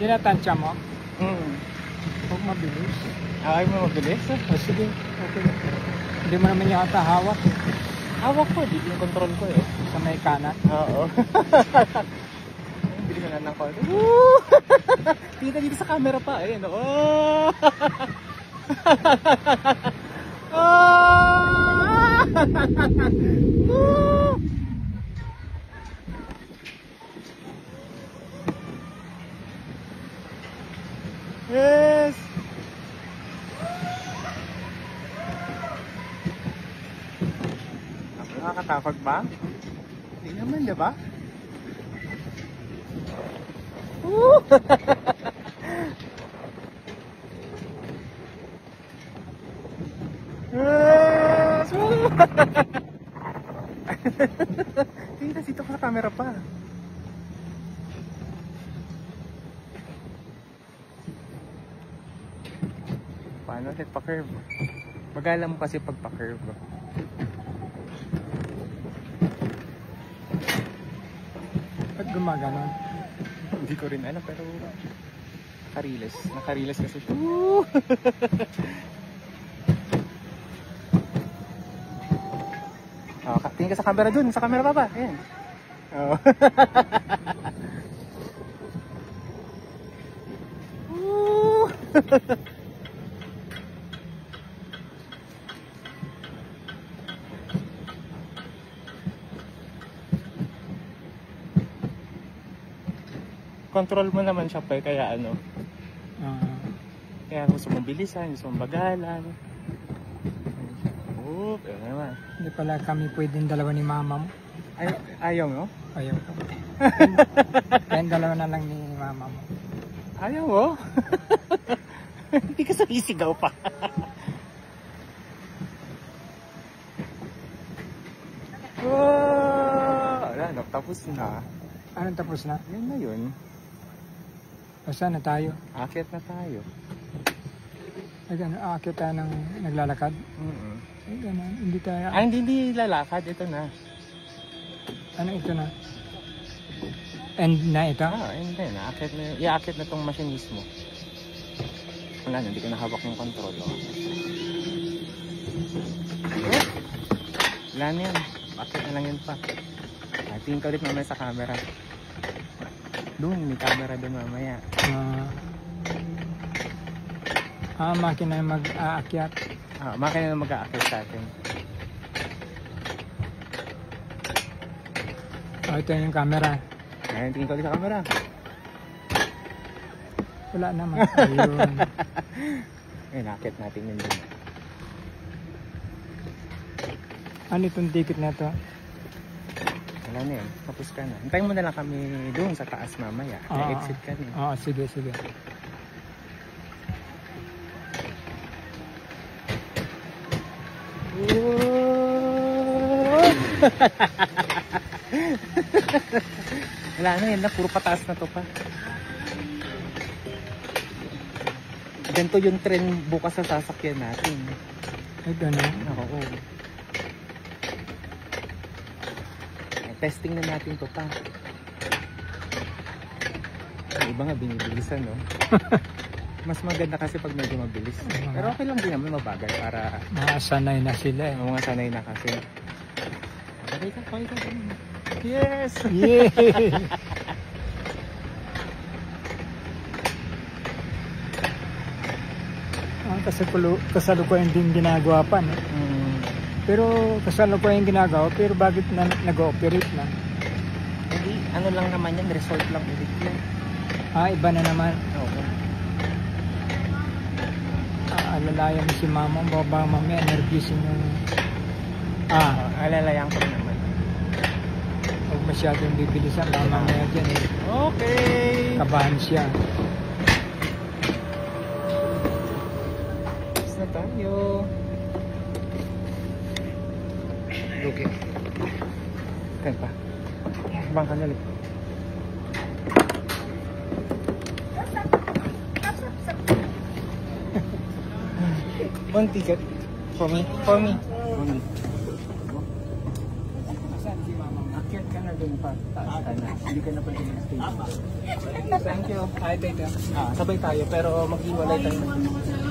Tinatansya mo? Huwag mabilis. Ay mo mabilis? O sige, okay. Hindi mo naman yata hawak eh. Hawak ko, di yung control ko eh. Sa may kanan. Oo. Bilis na ng control. Tingnan dito sa camera pa. Ayan o. Yes! Nakakatapag ba? Hindi naman, di ba? Yes! Tingnan dito sa camera pa. Paano ulit pa-curve? Magala mo kasi pag pa-curve. Ba't gumaganon? Hindi ko rin alam pero nakariles. Nakariles kasi ito. Oh, tingin ka sa camera dun. Sa camera pa ba? Ayan. Oh. Control mo naman siya pa kaya ano. Kaya gusto mong bilisan, gusto mong bagalan. Kaya naman. Hindi pala kami pwedeng dalawa ni mama mo. Ayaw mo? Ayaw ko. Kaya dalawa na lang ni mama mo. Ayaw mo? Hindi ka sumisigaw pa. Wala, tapos na. Anong tapos na? Yan na yun. O saan na tayo? Aakyat na tayo. Ay gano'n, aakyat tayo ng naglalakad? Ay gano'n, hindi tayo... Ay, hindi lalakad. Ito na. Ano ito na? End na ito? End na yun. Iaakyat na itong machine mismo. Wala na, hindi ko nahawak yung control. Wala na yun. Aakyat na lang yun pa. Tingin ka ulit mamaya sa camera. Doon, may camera doon mamaya. Makina na mag-aakyat. Makina na mag-aakyat sa atin. Ito yung camera. Ayun, tingin ka ulit sa camera. Wala naman. Ayun. Ayun, aakyat natin yun doon. Ano itong ticket na to? Wala na yun. Tapos ka na. Hintayin mo na lang kami doon sa taas mamaya. Exit ka na. Oo, sige, sige. Wala na yun na. Puro pataas na to pa. Ganito yung trend bukas sa sasakyan natin. Ay, gano'n. Oo. Testing na natin to pa. Yung iba nga binibilisan, no? Mas maganda kasi pag medyo mabilis. Pero okay lang din naman mabagal para... Sanay na sila eh. Mga sanay na kasi. Okay ka. Yes! Yeah! Kasi kasalukuyan din ginagawa pa, no? Pero kasalukuyan ginagawa, pero bakit nag-ooperate na? Hindi, ano lang naman yan, result lang ulit yan. Iba na naman. Oo. Alalayan si mama, baba mamaya, nervyusin yung... Alalayan ko naman. Huwag masyadong bibilisan, mamaya dyan eh. Okay! Kabahan siya. Tapos na tayo. Okay. Kan pa. Bang ka nalit. One ticket. For me. Saan si mama? Akyat ka na dun pa. Taas ka na. Hindi ka na pwede mag-stay. Thank you. Hi, thank you. Sabay tayo pero maghiwalay tayo.